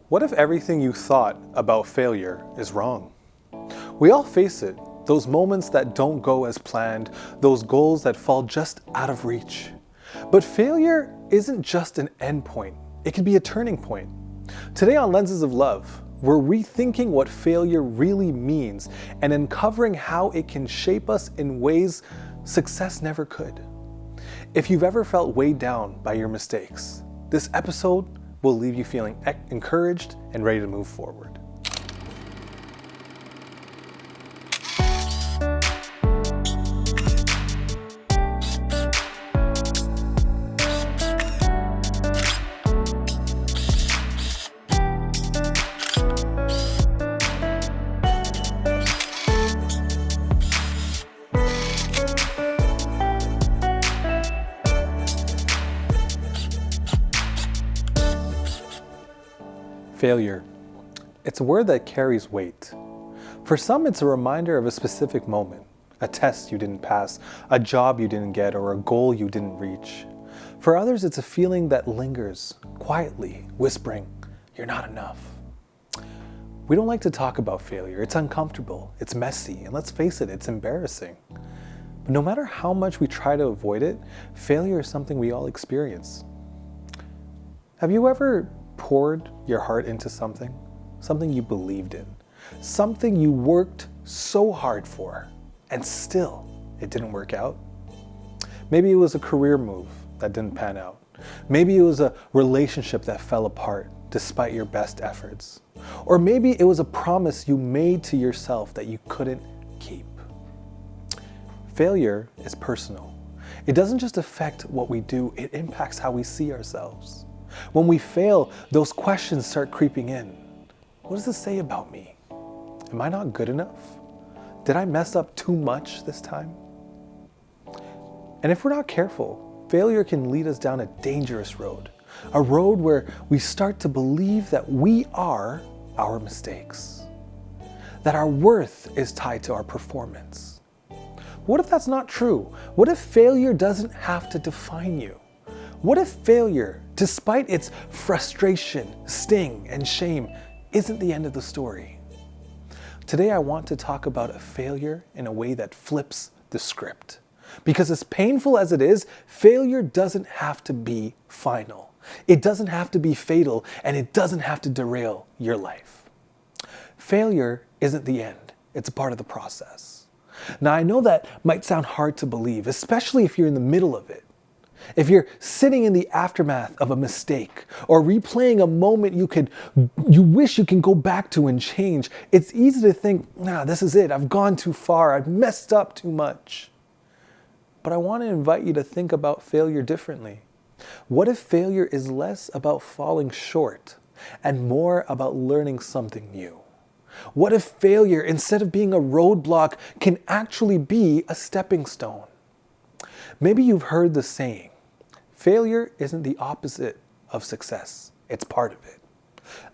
What if everything you thought about failure is wrong? We all face it, those moments that don't go as planned, those goals that fall just out of reach. But failure isn't just an endpoint, it can be a turning point. Today on Lenses of Love, we're rethinking what failure really means and uncovering how it can shape us in ways success never could. If you've ever felt weighed down by your mistakes, this episode will leave you feeling encouraged and ready to move forward. Failure. It's a word that carries weight. For some, it's a reminder of a specific moment, a test you didn't pass, a job you didn't get, or a goal you didn't reach. For others, it's a feeling that lingers, quietly, whispering, "You're not enough." We don't like to talk about failure. It's uncomfortable, it's messy, and let's face it, it's embarrassing. But no matter how much we try to avoid it, failure is something we all experience. Have you ever poured your heart into something you believed in, something you worked so hard for, and still it didn't work out? Maybe it was a career move that didn't pan out. Maybe it was a relationship that fell apart despite your best efforts. Or maybe it was a promise you made to yourself that you couldn't keep. Failure is personal. It doesn't just affect what we do, it impacts how we see ourselves. When we fail, those questions start creeping in. What does this say about me? Am I not good enough? Did I mess up too much this time? And if we're not careful, failure can lead us down a dangerous road. A road where we start to believe that we are our mistakes, that our worth is tied to our performance. What if that's not true? What if failure doesn't have to define you? What if failure, despite its frustration, sting, and shame, isn't the end of the story? Today I want to talk about a failure in a way that flips the script. Because as painful as it is, failure doesn't have to be final. It doesn't have to be fatal, and it doesn't have to derail your life. Failure isn't the end. It's a part of the process. Now I know that might sound hard to believe, especially if you're in the middle of it. If you're sitting in the aftermath of a mistake or replaying a moment you wish you can go back to and change, it's easy to think, this is it. I've gone too far. I've messed up too much. But I want to invite you to think about failure differently. What if failure is less about falling short and more about learning something new? What if failure, instead of being a roadblock, can actually be a stepping stone? Maybe you've heard the saying, failure isn't the opposite of success, it's part of it.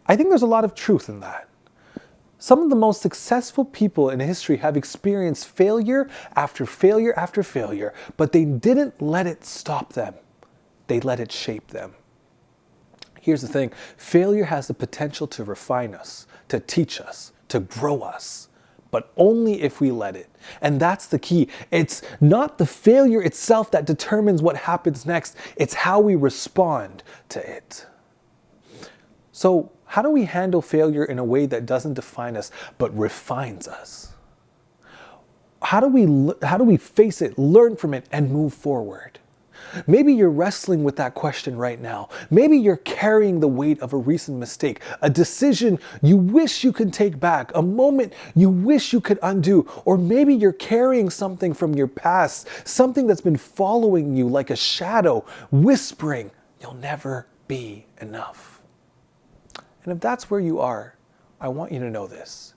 I think there's a lot of truth in that. Some of the most successful people in history have experienced failure after failure after failure, but they didn't let it stop them. They let it shape them. Here's the thing, failure has the potential to refine us, to teach us, to grow us. But only if we let it. And that's the key. It's not the failure itself that determines what happens next. It's how we respond to it. So how do we handle failure in a way that doesn't define us, but refines us? How do we face it, learn from it, and move forward? Maybe you're wrestling with that question right now. Maybe you're carrying the weight of a recent mistake, a decision you wish you could take back, a moment you wish you could undo, or maybe you're carrying something from your past, something that's been following you like a shadow, whispering, "You'll never be enough." And if that's where you are, I want you to know this.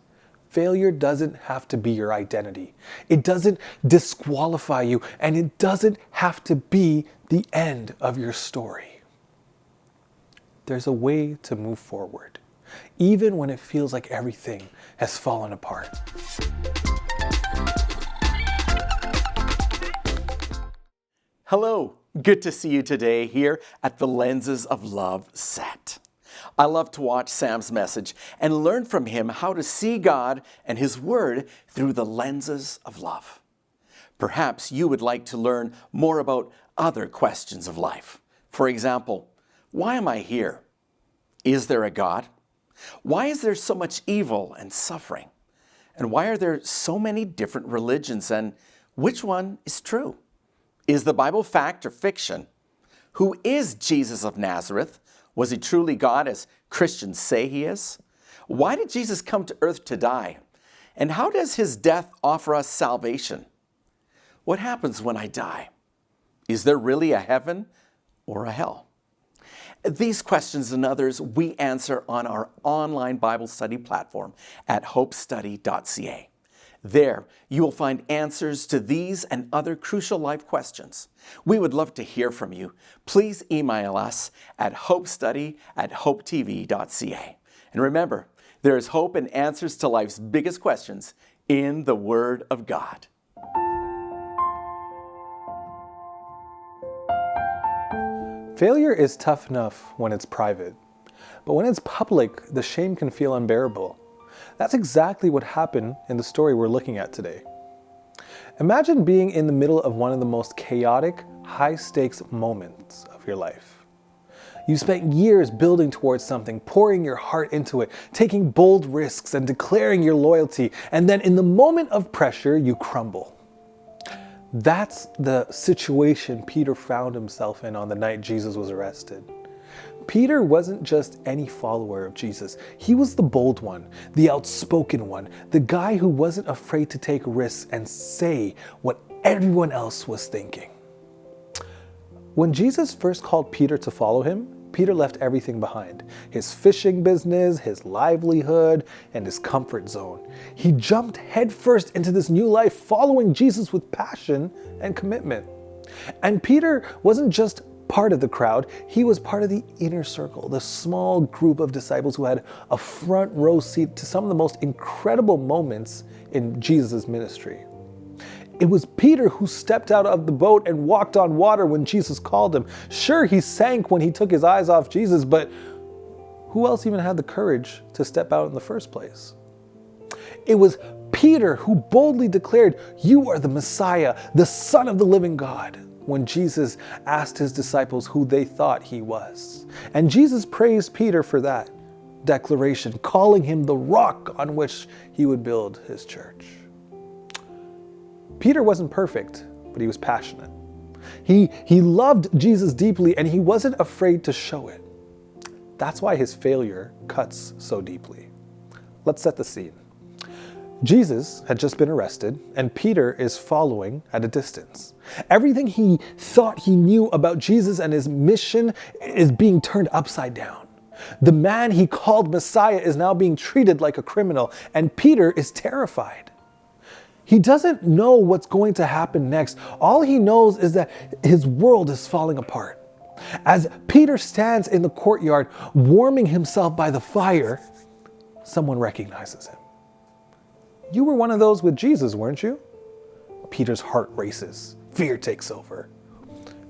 Failure doesn't have to be your identity. It doesn't disqualify you, and it doesn't have to be the end of your story. There's a way to move forward, even when it feels like everything has fallen apart. Hello, good to see you today here at the Lenses of Love set. I love to watch Sam's message and learn from him how to see God and His Word through the lenses of love. Perhaps you would like to learn more about other questions of life. For example, why am I here? Is there a God? Why is there so much evil and suffering? And why are there so many different religions, and which one is true? Is the Bible fact or fiction? Who is Jesus of Nazareth? Was He truly God as Christians say He is? Why did Jesus come to earth to die? And how does His death offer us salvation? What happens when I die? Is there really a heaven or a hell? These questions and others we answer on our online Bible study platform at hopestudy.ca. There, you will find answers to these and other crucial life questions. We would love to hear from you. Please email us at hopestudy@hopetv.ca. And remember, there is hope and answers to life's biggest questions in the Word of God. Failure is tough enough when it's private, but when it's public, the shame can feel unbearable. That's exactly what happened in the story we're looking at today. Imagine being in the middle of one of the most chaotic, high-stakes moments of your life. You spent years building towards something, pouring your heart into it, taking bold risks and declaring your loyalty, and then in the moment of pressure, you crumble. That's the situation Peter found himself in on the night Jesus was arrested. Peter wasn't just any follower of Jesus. He was the bold one, the outspoken one, the guy who wasn't afraid to take risks and say what everyone else was thinking. When Jesus first called Peter to follow him, Peter left everything behind. His fishing business, his livelihood, and his comfort zone. He jumped headfirst into this new life, following Jesus with passion and commitment. And Peter wasn't just part of the crowd, he was part of the inner circle, the small group of disciples who had a front row seat to some of the most incredible moments in Jesus' ministry. It was Peter who stepped out of the boat and walked on water when Jesus called him. Sure, he sank when he took his eyes off Jesus, but who else even had the courage to step out in the first place? It was Peter who boldly declared, "You are the Messiah, the Son of the living God," when Jesus asked his disciples who they thought he was. And Jesus praised Peter for that declaration, calling him the rock on which he would build his church. Peter wasn't perfect, but he was passionate. He loved Jesus deeply, and he wasn't afraid to show it. That's why his failure cuts so deeply. Let's set the scene. Jesus had just been arrested, and Peter is following at a distance. Everything he thought he knew about Jesus and his mission is being turned upside down. The man he called Messiah is now being treated like a criminal, and Peter is terrified. He doesn't know what's going to happen next. All he knows is that his world is falling apart. As Peter stands in the courtyard, warming himself by the fire, someone recognizes him. "You were one of those with Jesus, weren't you?" Peter's heart races. Fear takes over.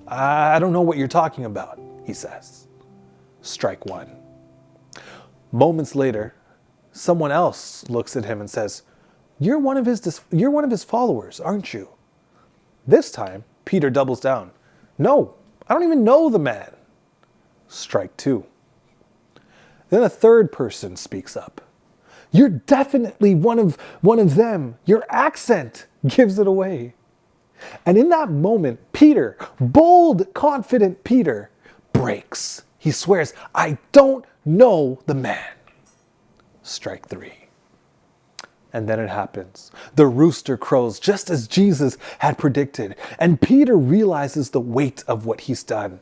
"I don't know what you're talking about," he says. Strike one. Moments later, someone else looks at him and says, You're one of his followers, aren't you?" This time, Peter doubles down. "No, I don't even know the man." Strike two. Then a third person speaks up. "You're definitely one of them. Your accent gives it away." And in that moment, Peter, bold, confident Peter, breaks. He swears, "I don't know the man." Strike three. And then it happens. The rooster crows just as Jesus had predicted, and Peter realizes the weight of what he's done.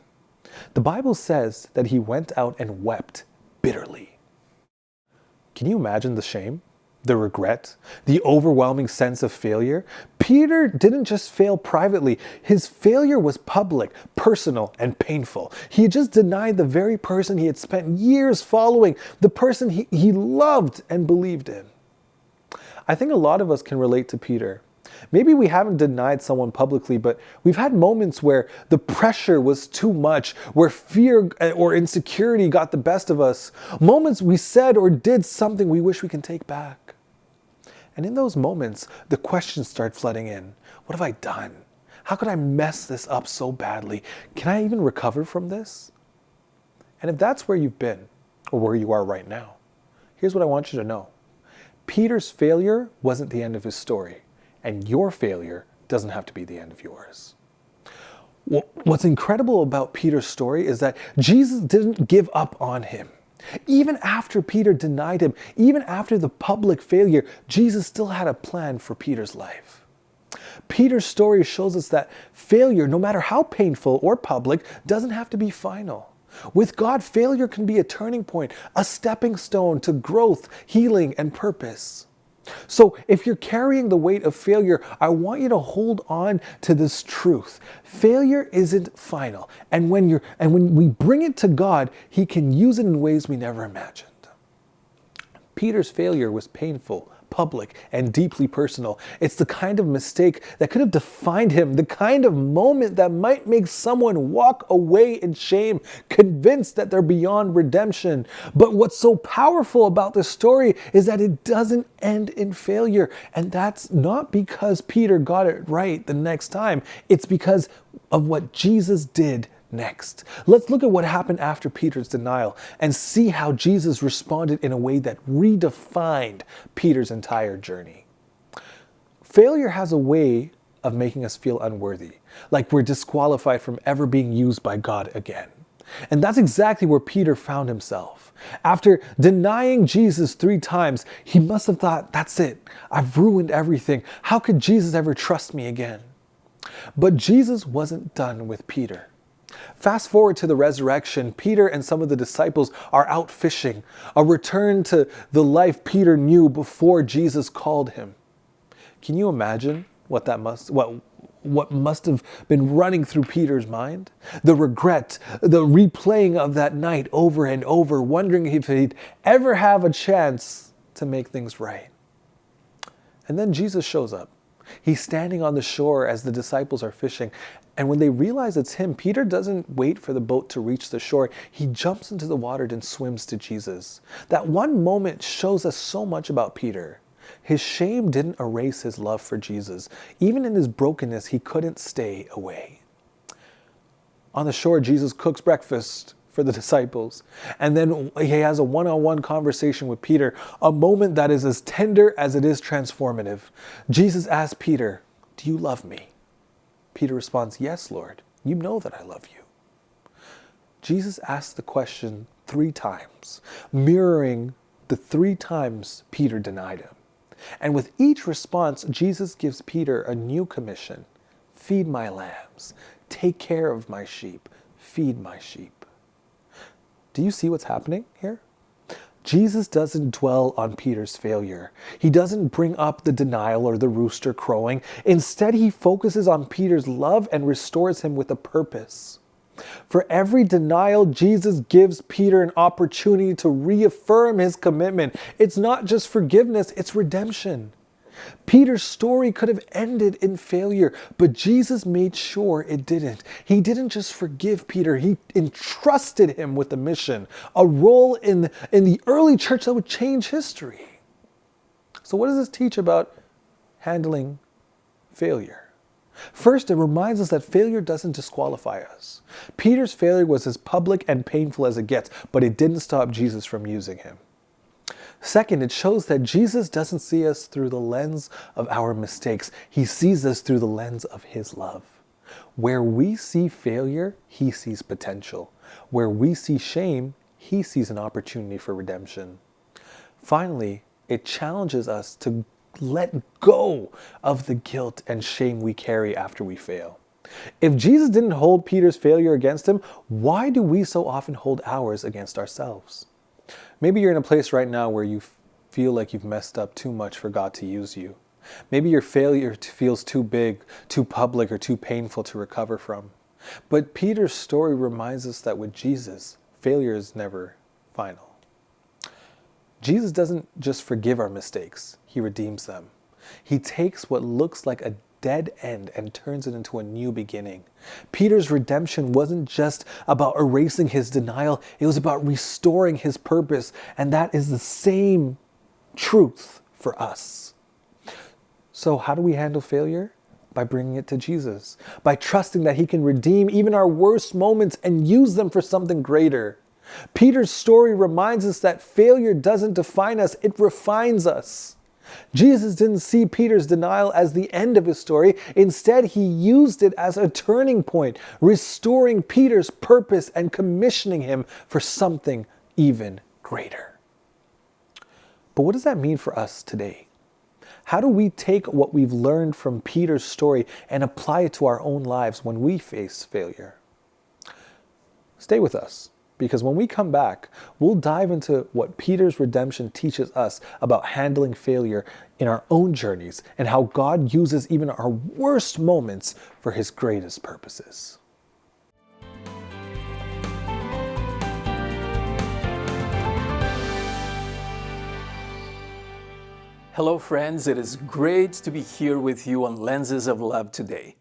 The Bible says that he went out and wept bitterly. Can you imagine the shame, the regret, the overwhelming sense of failure? Peter didn't just fail privately. His failure was public, personal, and painful. He had just denied the very person he had spent years following, the person he loved and believed in. I think a lot of us can relate to Peter. Maybe we haven't denied someone publicly, but we've had moments where the pressure was too much, where fear or insecurity got the best of us. Moments we said or did something we wish we can take back. And in those moments, the questions start flooding in. What have I done? How could I mess this up so badly? Can I even recover from this? And if that's where you've been, or where you are right now, here's what I want you to know. Peter's failure wasn't the end of his story, and your failure doesn't have to be the end of yours. What's incredible about Peter's story is that Jesus didn't give up on him. Even after Peter denied him, even after the public failure, Jesus still had a plan for Peter's life. Peter's story shows us that failure, no matter how painful or public, doesn't have to be final. With God, failure can be a turning point, a stepping stone to growth, healing, and purpose. So if you're carrying the weight of failure, I want you to hold on to this truth. Failure isn't final. And when we bring it to God, He can use it in ways we never imagined. Peter's failure was painful, public, and deeply personal. It's the kind of mistake that could have defined him, the kind of moment that might make someone walk away in shame, convinced that they're beyond redemption. But what's so powerful about this story is that it doesn't end in failure. And that's not because Peter got it right the next time. It's because of what Jesus did next. Let's look at what happened after Peter's denial and see how Jesus responded in a way that redefined Peter's entire journey. Failure has a way of making us feel unworthy, like we're disqualified from ever being used by God again. And that's exactly where Peter found himself. After denying Jesus 3 times, he must have thought, that's it. I've ruined everything. How could Jesus ever trust me again? But Jesus wasn't done with Peter. Fast forward to the resurrection, Peter and some of the disciples are out fishing, a return to the life Peter knew before Jesus called him. Can you imagine what must have been running through Peter's mind? The regret, the replaying of that night over and over, wondering if he'd ever have a chance to make things right. And then Jesus shows up. He's standing on the shore as the disciples are fishing. And when they realize it's him, Peter doesn't wait for the boat to reach the shore. He jumps into the water and swims to Jesus. That one moment shows us so much about Peter. His shame didn't erase his love for Jesus. Even in his brokenness, he couldn't stay away. On the shore, Jesus cooks breakfast for the disciples. And then he has a one-on-one conversation with Peter, a moment that is as tender as it is transformative. Jesus asks Peter, "Do you love me?" Peter responds, "Yes, Lord. You know that I love you." Jesus asks the question 3 times, mirroring the 3 times Peter denied him. And with each response, Jesus gives Peter a new commission. Feed my lambs. Take care of my sheep. Feed my sheep. Do you see what's happening here? Jesus doesn't dwell on Peter's failure. He doesn't bring up the denial or the rooster crowing. Instead, he focuses on Peter's love and restores him with a purpose. For every denial, Jesus gives Peter an opportunity to reaffirm his commitment. It's not just forgiveness, it's redemption. Peter's story could have ended in failure, but Jesus made sure it didn't. He didn't just forgive Peter, he entrusted him with a mission, a role in the early church that would change history. So what does this teach about handling failure? First, it reminds us that failure doesn't disqualify us. Peter's failure was as public and painful as it gets, but it didn't stop Jesus from using him. Second, it shows that Jesus doesn't see us through the lens of our mistakes. He sees us through the lens of His love. Where we see failure, He sees potential. Where we see shame, He sees an opportunity for redemption. Finally, it challenges us to let go of the guilt and shame we carry after we fail. If Jesus didn't hold Peter's failure against him, why do we so often hold ours against ourselves? Maybe you're in a place right now where you feel like you've messed up too much for God to use you. Maybe your failure feels too big, too public, or too painful to recover from. But Peter's story reminds us that with Jesus, failure is never final. Jesus doesn't just forgive our mistakes, He redeems them. He takes what looks like a dead end and turns it into a new beginning. Peter's redemption wasn't just about erasing his denial, it was about restoring his purpose. And that is the same truth for us. So how do we handle failure? By bringing it to Jesus, by trusting that he can redeem even our worst moments and use them for something greater. Peter's story reminds us that failure doesn't define us, it refines us. Jesus didn't see Peter's denial as the end of his story. Instead, he used it as a turning point, restoring Peter's purpose and commissioning him for something even greater. But what does that mean for us today? How do we take what we've learned from Peter's story and apply it to our own lives when we face failure? Stay with us, because when we come back, we'll dive into what Peter's redemption teaches us about handling failure in our own journeys and how God uses even our worst moments for his greatest purposes. Hello friends, it is great to be here with you on Lenses of Love today.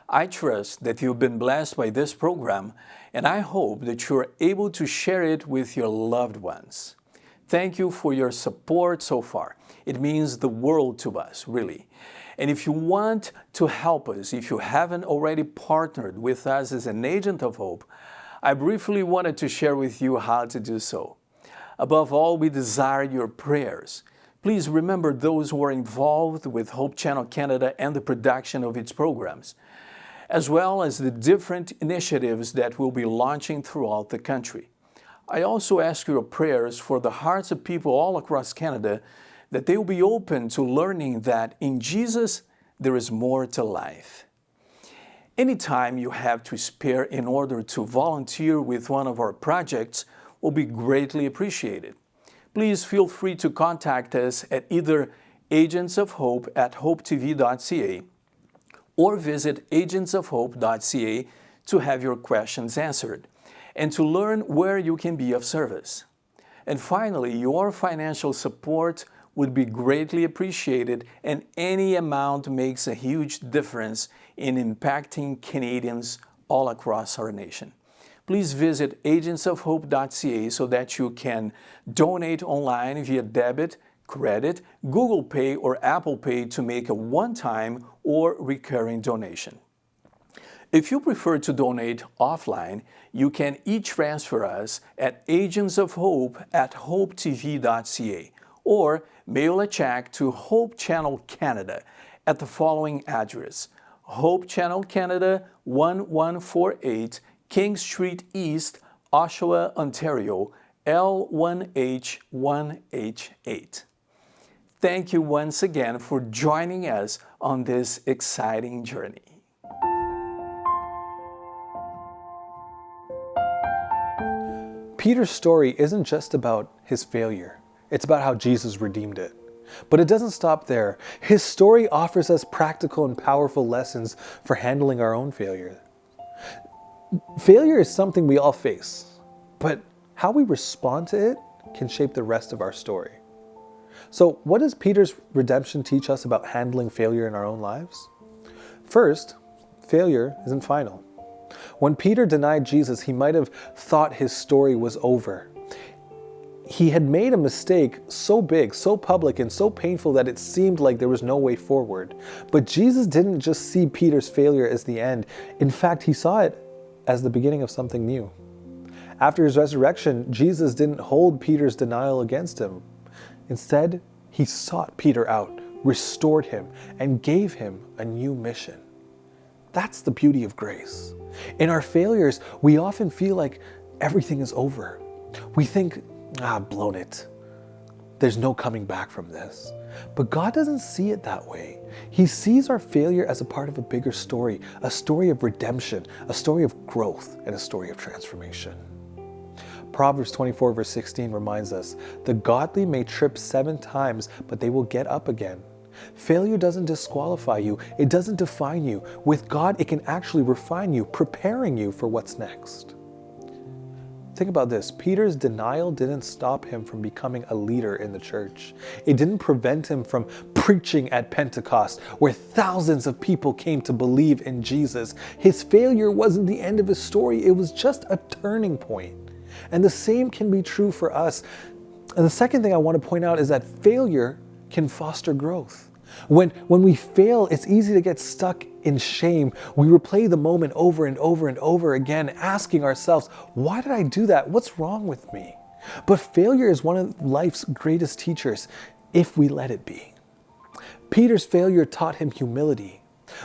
I trust that you've been blessed by this program, and I hope that you're able to share it with your loved ones. Thank you for your support so far. It means the world to us, really. And if you want to help us, if you haven't already partnered with us as an agent of hope, I briefly wanted to share with you how to do so. Above all, we desire your prayers. Please remember those who are involved with Hope Channel Canada and the production of its programs, as well as the different initiatives that we'll be launching throughout the country. I also ask your prayers for the hearts of people all across Canada, that they will be open to learning that in Jesus there is more to life. Anytime you have to spare in order to volunteer with one of our projects will be greatly appreciated. Please feel free to contact us at either agentsofhope@hopetv.ca or visit agentsofhope.ca to have your questions answered and to learn where you can be of service. And finally, your financial support would be greatly appreciated, and any amount makes a huge difference in impacting Canadians all across our nation. Please visit agentsofhope.ca so that you can donate online via debit, credit, Google Pay, or Apple Pay to make a one-time or recurring donation. If you prefer to donate offline, you can e-transfer us at agentsofhope@hopetv.ca or mail a check to Hope Channel Canada at the following address: Hope Channel Canada, 1148 King Street East, Oshawa, Ontario, L1H1H8. Thank you once again for joining us on this exciting journey. Peter's story isn't just about his failure. It's about how Jesus redeemed it. But it doesn't stop there. His story offers us practical and powerful lessons for handling our own failure. Failure is something we all face, but how we respond to it can shape the rest of our story. So, what does Peter's redemption teach us about handling failure in our own lives? First, failure isn't final. When Peter denied Jesus, he might have thought his story was over. He had made a mistake so big, so public, and so painful that it seemed like there was no way forward. But Jesus didn't just see Peter's failure as the end. In fact, he saw it as the beginning of something new. After his resurrection, Jesus didn't hold Peter's denial against him. Instead, he sought Peter out, restored him, and gave him a new mission. That's the beauty of grace. In our failures, we often feel like everything is over. We think, blown it. There's no coming back from this. But God doesn't see it that way. He sees our failure as a part of a bigger story, a story of redemption, a story of growth, and a story of transformation. Proverbs 24 verse 16 reminds us, "The godly may trip 7 times, but they will get up again." Failure doesn't disqualify you. It doesn't define you. With God, it can actually refine you, preparing you for what's next. Think about this. Peter's denial didn't stop him from becoming a leader in the church. It didn't prevent him from preaching at Pentecost, where thousands of people came to believe in Jesus. His failure wasn't the end of his story. It was just a turning point. And the same can be true for us. And the second thing I want to point out is that failure can foster growth. When we fail, it's easy to get stuck in shame. We replay the moment over and over and over again, asking ourselves, why did I do that? What's wrong with me? But failure is one of life's greatest teachers, if we let it be. Peter's failure taught him humility.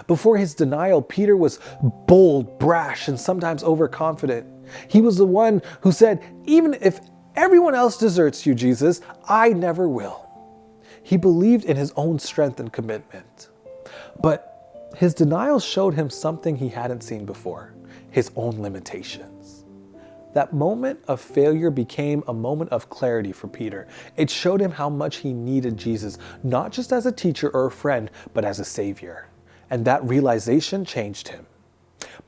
Before his denial, Peter was bold, brash, and sometimes overconfident. He was the one who said, even if everyone else deserts you, Jesus, I never will. He believed in his own strength and commitment. But his denial showed him something he hadn't seen before, his own limitations. That moment of failure became a moment of clarity for Peter. It showed him how much he needed Jesus, not just as a teacher or a friend, but as a savior. And that realization changed him.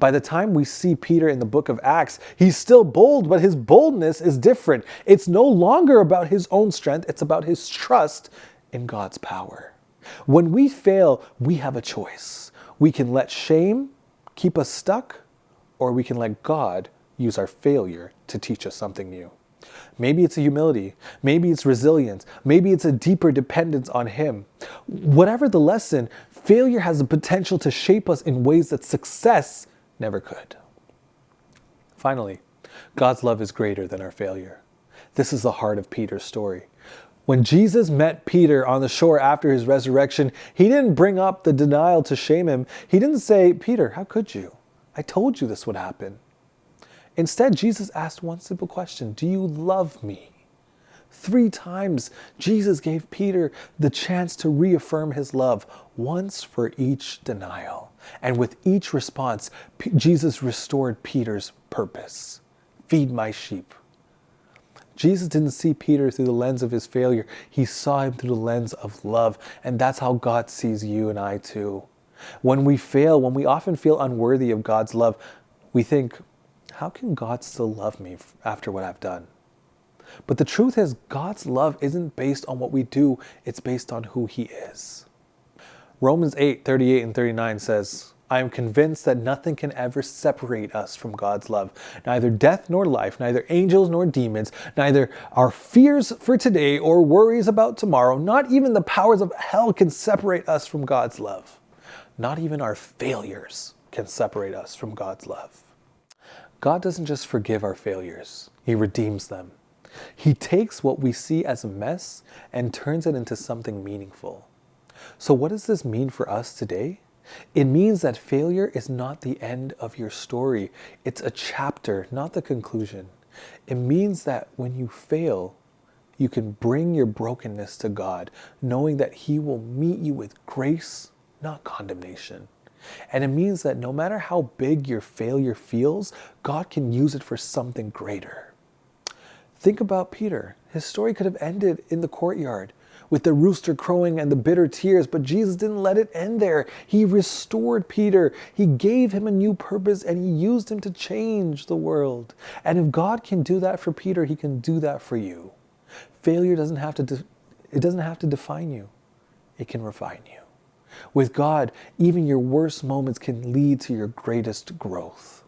By the time we see Peter in the book of Acts, he's still bold, but his boldness is different. It's no longer about his own strength, it's about his trust in God's power. When we fail, we have a choice. We can let shame keep us stuck, or we can let God use our failure to teach us something new. Maybe it's a humility, maybe it's resilience, maybe it's a deeper dependence on Him. Whatever the lesson, failure has the potential to shape us in ways that success never could. Finally, God's love is greater than our failure. This is the heart of Peter's story. When Jesus met Peter on the shore after his resurrection, He didn't bring up the denial to shame him. He didn't say, Peter, how could you? I told you this would happen. Instead, Jesus asked one simple question: do you love me? 3 times, Jesus gave Peter the chance to reaffirm his love, once for each denial. And with each response, Jesus restored Peter's purpose. Feed my sheep. Jesus didn't see Peter through the lens of his failure. He saw him through the lens of love. And that's how God sees you and I too. When we fail, when we often feel unworthy of God's love, we think, how can God still love me after what I've done? But the truth is, God's love isn't based on what we do. It's based on who He is. Romans 8:38 and 39 says, I am convinced that nothing can ever separate us from God's love. Neither death nor life, neither angels nor demons, neither our fears for today or worries about tomorrow, not even the powers of hell can separate us from God's love. Not even our failures can separate us from God's love. God doesn't just forgive our failures, He redeems them. He takes what we see as a mess and turns it into something meaningful. So what does this mean for us today? It means that failure is not the end of your story. It's a chapter, not the conclusion. It means that when you fail, you can bring your brokenness to God, knowing that He will meet you with grace, not condemnation. And it means that no matter how big your failure feels, God can use it for something greater. Think about Peter. His story could have ended in the courtyard with the rooster crowing and the bitter tears, but Jesus didn't let it end there. He restored Peter. He gave him a new purpose, and He used him to change the world. And if God can do that for Peter, He can do that for you. Failure doesn't have to define you. It can refine you. With God, even your worst moments can lead to your greatest growth.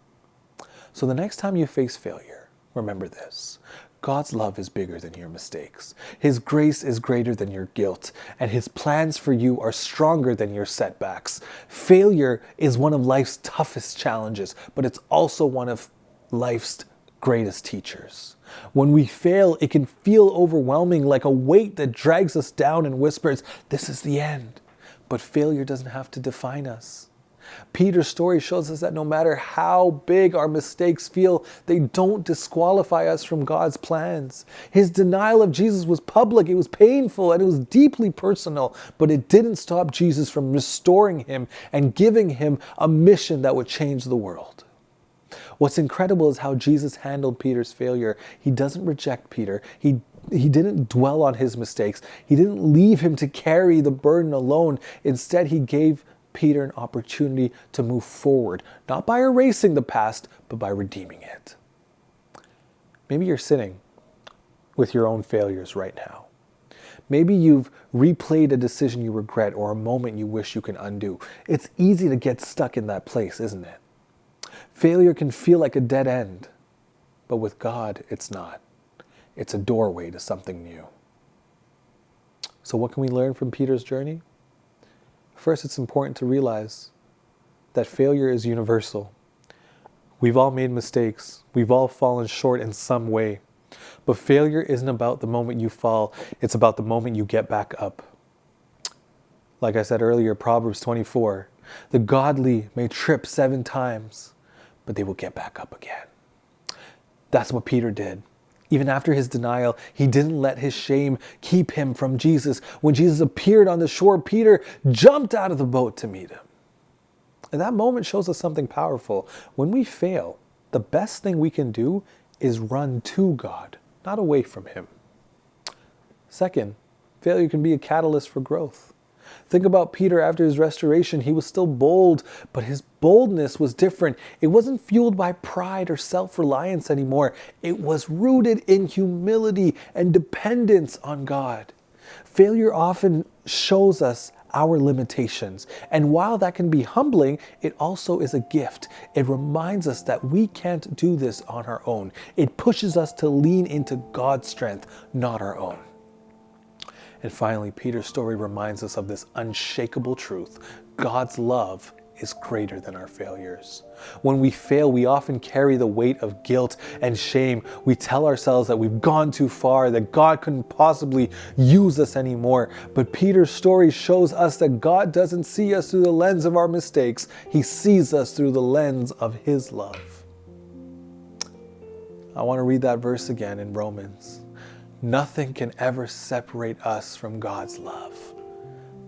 So the next time you face failure, remember this: God's love is bigger than your mistakes. His grace is greater than your guilt, and His plans for you are stronger than your setbacks. Failure is one of life's toughest challenges, but it's also one of life's greatest teachers. When we fail, it can feel overwhelming, like a weight that drags us down and whispers, "This is the end." But failure doesn't have to define us. Peter's story shows us that no matter how big our mistakes feel, they don't disqualify us from God's plans. His denial of Jesus was public, it was painful, and it was deeply personal, but it didn't stop Jesus from restoring him and giving him a mission that would change the world. What's incredible is how Jesus handled Peter's failure. He doesn't reject Peter. He didn't dwell on his mistakes. He didn't leave him to carry the burden alone. Instead, He gave Peter an opportunity to move forward, not by erasing the past, but by redeeming it. Maybe you're sitting with your own failures right now. Maybe you've replayed a decision you regret or a moment you wish you can undo. It's easy to get stuck in that place, isn't it? Failure can feel like a dead end, but with God, it's not. It's a doorway to something new. So what can we learn from Peter's journey? First, it's important to realize that failure is universal. We've all made mistakes. We've all fallen short in some way. But failure isn't about the moment you fall. It's about the moment you get back up. Like I said earlier, Proverbs 24, the godly may trip 7 times, but they will get back up again. That's what Peter did. Even after his denial, he didn't let his shame keep him from Jesus. When Jesus appeared on the shore, Peter jumped out of the boat to meet him. And that moment shows us something powerful. When we fail, the best thing we can do is run to God, not away from him. Second, failure can be a catalyst for growth. Think about Peter after his restoration. He was still bold, but his boldness was different. It wasn't fueled by pride or self-reliance anymore. It was rooted in humility and dependence on God. Failure often shows us our limitations. And while that can be humbling, it also is a gift. It reminds us that we can't do this on our own. It pushes us to lean into God's strength, not our own. And finally, Peter's story reminds us of this unshakable truth. God's love is greater than our failures. When we fail, we often carry the weight of guilt and shame. We tell ourselves that we've gone too far, that God couldn't possibly use us anymore. But Peter's story shows us that God doesn't see us through the lens of our mistakes. He sees us through the lens of his love. I want to read that verse again in Romans. Nothing can ever separate us from God's love.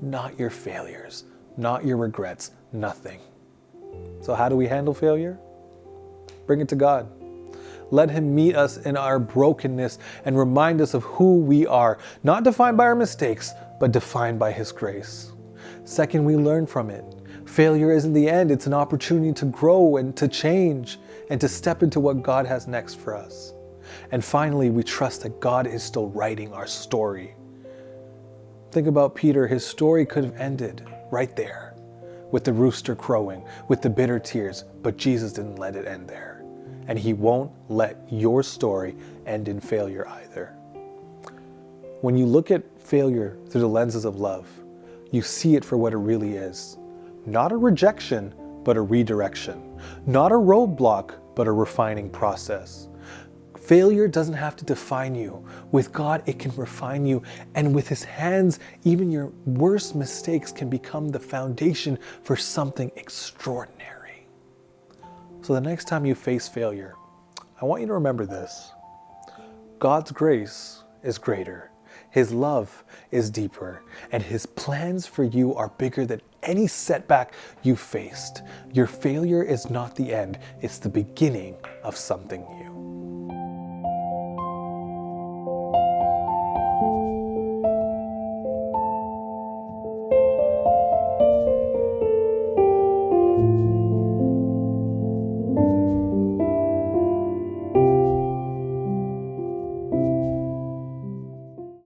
Not your failures, not your regrets, nothing. So how do we handle failure? Bring it to God. Let him meet us in our brokenness and remind us of who we are, not defined by our mistakes, but defined by his grace. Second, we learn from it. Failure isn't the end. It's an opportunity to grow and to change and to step into what God has next for us. And finally, we trust that God is still writing our story. Think about Peter. His story could have ended right there, with the rooster crowing, with the bitter tears, but Jesus didn't let it end there. And he won't let your story end in failure either. When you look at failure through the lenses of love, you see it for what it really is. Not a rejection, but a redirection. Not a roadblock, but a refining process. Failure doesn't have to define you. With God, it can refine you. And with his hands, even your worst mistakes can become the foundation for something extraordinary. So the next time you face failure, I want you to remember this. God's grace is greater. His love is deeper. And his plans for you are bigger than any setback you faced. Your failure is not the end. It's the beginning of something new.